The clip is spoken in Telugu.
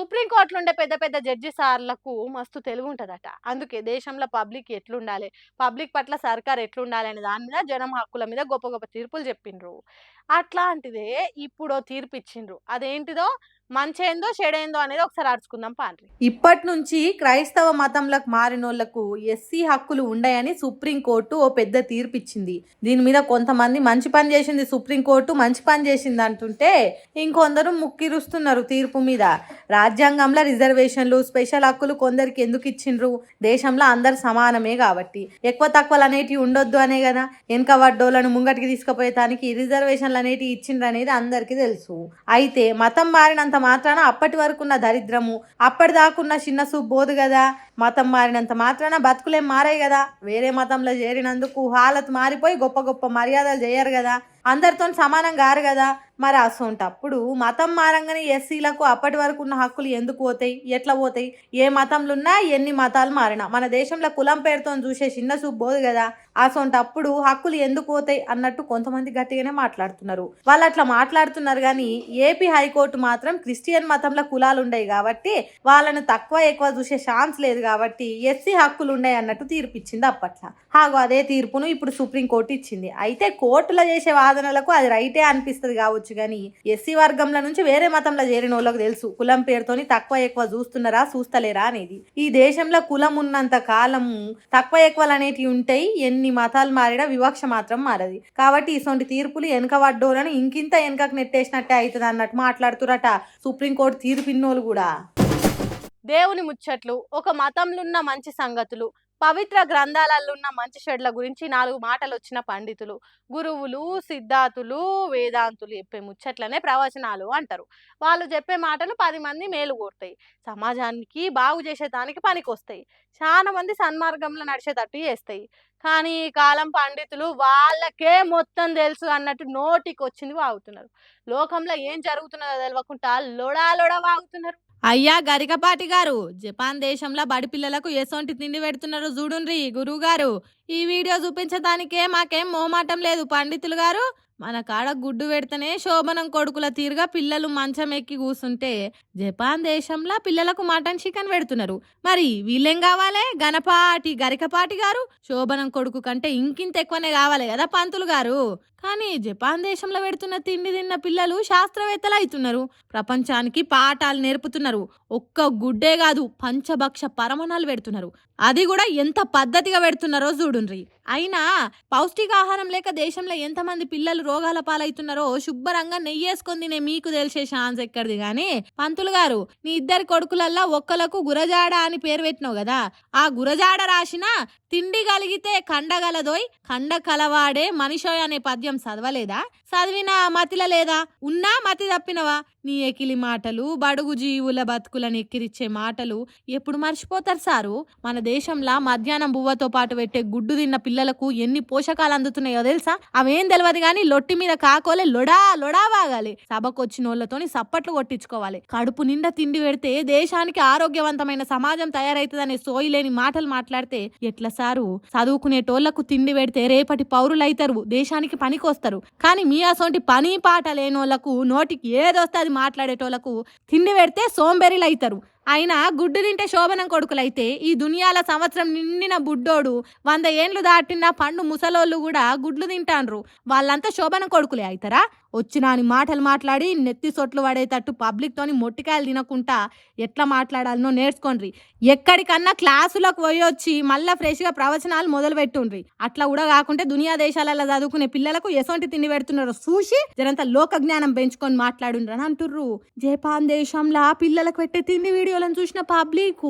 సుప్రీంకోర్టులో ఉండే పెద్ద పెద్ద జడ్జి సార్లకు మస్తు తెలివుంటదట. అందుకే దేశంలో పబ్లిక్ ఎట్లుండాలే, పబ్లిక్ పట్ల సర్కార్ ఎట్లుండాలి అనే దాని మీద, జనం హక్కుల మీద గొప్ప గొప్ప తీర్పులు చెప్పిండ్రు. అట్లాంటిదే ఇప్పుడో తీర్పిచ్చిండ్రు. అదేంటిదో మంచేందో, చెడేందో అనేది ఒకసారి అరుచుకుందాం పాండ్రి. ఇప్పటి నుంచి క్రైస్తవ మతంలోకి మారినోళ్లకు ఎస్సీ హక్కులు ఉండయని సుప్రీంకోర్టు ఓ పెద్ద తీర్పు ఇచ్చింది. దీని మీద కొంతమంది మంచి పని చేసింది సుప్రీంకోర్టు, మంచి పని చేసింది అంటుంటే ఇంకొందరు ముక్కిరుస్తున్నారు తీర్పు మీద. రాజ్యాంగంలో రిజర్వేషన్లు, స్పెషల్ హక్కులు కొందరికి ఎందుకు ఇచ్చిండ్రు? దేశంలో అందరు సమానమే కాబట్టి. ఎక్కువ తక్కువలు అనేటివి ఉండొద్దు అనే కదా వెనక వడ్డోళ్లను ముంగటికి తీసుకుపోయేటానికి రిజర్వేషన్లు అనేటివి ఇచ్చిండ్రు అనేది అందరికీ తెలుసు. అయితే మతం మారినంత మాత్రాన అప్పటి వరకు ఉన్న దరిద్రము, అప్పటిదాకున్న చిన్న సూప్ పోదు కదా. మతం మారినంత మాత్రాన బతుకులేం మారాయి కదా. వేరే మతంలో చేరినందుకు హాలత్ మారిపోయి గొప్ప గొప్ప మర్యాదలు చేయరు కదా, అందరితో సమానం గారు కదా. మరి అసొంటప్పుడు మతం మారంగానే ఎస్సీలకు అప్పటి వరకు ఉన్న హక్కులు ఎందుకు పోతాయి, ఎట్లా పోతాయి? ఏ మతంలో ఉన్నా, ఎన్ని మతాలు మారినా మన దేశంలో కులం పేరుతో చూసే చిన్న సూప్ పోదు కదా. అసొంటప్పుడు హక్కులు ఎందుకు పోతాయి అన్నట్టు కొంతమంది గట్టిగానే మాట్లాడుతున్నారు. వాళ్ళు అట్లా మాట్లాడుతున్నారు కానీ ఏపీ హైకోర్టు మాత్రం క్రిస్టియన్ మతంలో కులాలు ఉండయి కాబట్టి వాళ్ళను తక్కువ ఎక్కువ చూసే ఛాన్స్ లేదు కాబట్టి ఎస్సీ హక్కులు ఉన్నాయి అన్నట్టు తీర్పిచ్చింది అప్పట్లో. హాగో అదే తీర్పును ఇప్పుడు సుప్రీంకోర్టు ఇచ్చింది. అయితే కోర్టులో చేసే వాదనలకు అది రైటే అనిపిస్తుంది కావచ్చు కానీ ఎస్సీ వర్గంలో నుంచి వేరే మతంలో చేరిన వాళ్ళకి తెలుసు కులం పేరుతోని తక్కువ ఎక్కువ చూస్తున్నారా చూస్తలేరా అనేది. ఈ దేశంలో కులం ఉన్నంత కాలము తక్కువ ఎక్కువలు అనేటివి ఉంటాయి. ఎన్ని మతాలు మారినా వివక్ష మాత్రం మారది. కాబట్టి ఇటువంటి తీర్పులు వెనక వడ్డోలను ఇంకింత వెనకకు నెట్టేసినట్టే అవుతుంది అన్నట్టు మాట్లాడుతురట సుప్రీంకోర్టు తీర్పిన్నోళ్ళు కూడా. దేవుని ముచ్చట్లు, ఒక మతంలో ఉన్న మంచి సంగతులు, పవిత్ర గ్రంథాలలో ఉన్న మంచి చెడ్ల గురించి 4 మాటలు వచ్చిన పండితులు, గురువులు, సిద్ధాతులు, వేదాంతులు చెప్పే ముచ్చట్లనే ప్రవచనాలు అంటారు. వాళ్ళు చెప్పే మాటలు 10 మంది మేలు కోరుతాయి, సమాజానికి బాగు చేసేదానికి పనికొస్తాయి, చాలా మంది సన్మార్గంలో నడిచేటట్టు చేస్తాయి. కానీ ఈ కాలం పండితులు వాళ్ళకే మొత్తం తెలుసు అన్నట్టు నోటికి వచ్చింది వాగుతున్నారు. లోకంలో ఏం జరుగుతున్నదో తెలియకుండా లొడా లొడా వాగుతున్నారు. అయ్యా గరికపాటి గారు, జపాన్ దేశంలో బడి పిల్లలకు ఎసొంటి తిండి పెడుతున్నారు చూడుండ్రి గురువు గారు. ఈ వీడియో చూపించడానికే మాకేం మోమాటం లేదు పండితులు గారు. మన కాడ గుడ్డు పెడితేనే శోభనం కొడుకుల తీరుగా పిల్లలు మంచం ఎక్కి కూసుంటే జపాన్ దేశంలో పిల్లలకు మటన్ చికెన్ పెడుతున్నారు. మరి వీళ్ళేం కావాలి? గరికపాటి గారు, శోభనం కొడుకు కంటే ఇంకింత ఎక్కువనే కావాలి కదా పంతులు గారు. కానీ జపాన్ దేశంలో పెడుతున్న తిండి తిన్న పిల్లలు శాస్త్రవేత్తలు అవుతున్నారు, ప్రపంచానికి పాఠాలు నేర్పుతున్నారు. ఒక్క గుడ్డే కాదు, పంచభక్ష పరమణాలు పెడుతున్నారు. అది కూడా ఎంత పద్ధతిగా పెడుతున్నారో చూడుండ్రి. అయినా పౌష్టికాహారం లేక దేశంలో ఎంతమంది పిల్లలు రోగాల పాలవుతున్నారో శుభ్రంగా నెయ్యేసుకొని తినే మీకు తెలిసే ఛాన్స్ ఎక్కడిది. గాని పంతులు గారు, నీ 2 కొడుకులల్లా ఒక్కలకు గురజాడ అని పేరు పెట్టినావు కదా, ఆ గురజాడ రాసిన తిండి కలిగితే కండగలదోయ్, కండ కలవాడే మనిషోయ్ అనే పద్యం చదవలేదా? చదివిన మతిల లేదా? ఉన్నా మతి తప్పినవా? నీ ఎకిలి మాటలు, బడుగు జీవుల బతుకులను ఎక్కిరిచ్చే మాటలు ఎప్పుడు మర్చిపోతారు సారు? మన దేశంలో మధ్యాహ్నం బువ్వతో పాటు పెట్టే గుడ్డు తిన్న పిల్లలకు ఎన్ని పోషకాలు అందుతున్నాయో తెలుసా? అవేం తెలియదు కానీ లొట్టి మీద కాకోలే లొడా లొడా వాగాలి. సభకొచ్చిన వాళ్ళతోని సప్పట్లు కొట్టించుకోవాలి. కడుపు నిండా తిండి పెడితే దేశానికి ఆరోగ్యవంతమైన సమాజం తయారైతుందనే సోయి లేని మాటలు మాట్లాడితే ఎట్లా సారు? చదువుకునేటోళ్లకు తిండి పెడితే రేపటి పౌరులైతారు, దేశానికి పనికొస్తారు. కానీ మీ అసొంటి పని పాట లేనోళ్లకు, నోటికి ఏదొస్తే అది మాట్లాడేటోళ్లకు తిండి పెడితే సోంబేరీలు అవుతారు. అయినా గుడ్డు తింటే శోభనం కొడుకులైతే ఈ దునియాల సంవత్సరం నిండిన బుడ్డోడు 100 ఏండ్లు దాటిన పండు ముసలోళ్ళు కూడా గుడ్లు తింటాండ్రు. వాళ్ళంతా శోభనం కొడుకులే అవుతారా? వచ్చినాని మాటలు మాట్లాడి నెత్తి సొట్లు పడేటట్టు పబ్లిక్ తోని మొట్టికాయలు తినకుండా ఎట్లా మాట్లాడాలనో నేర్చుకోండి. ఎక్కడికన్నా క్లాసులకు పోయొచ్చి మళ్ళా ఫ్రెష్గా ప్రవచనాలు మొదలు పెట్టుండ్రి. అట్లా కూడా కాకుంటే దునియా దేశాలలో చదువుకునే పిల్లలకు ఎసొంటి తిండి పెడుతున్నారో చూసి జరంతా లోక జ్ఞానం పెంచుకొని మాట్లాడుండ్రు అని అంటుర్రు. జపాన్ దేశంలో పిల్లలకు పెట్టే తిండి వీడియోలను చూసిన పబ్లిక్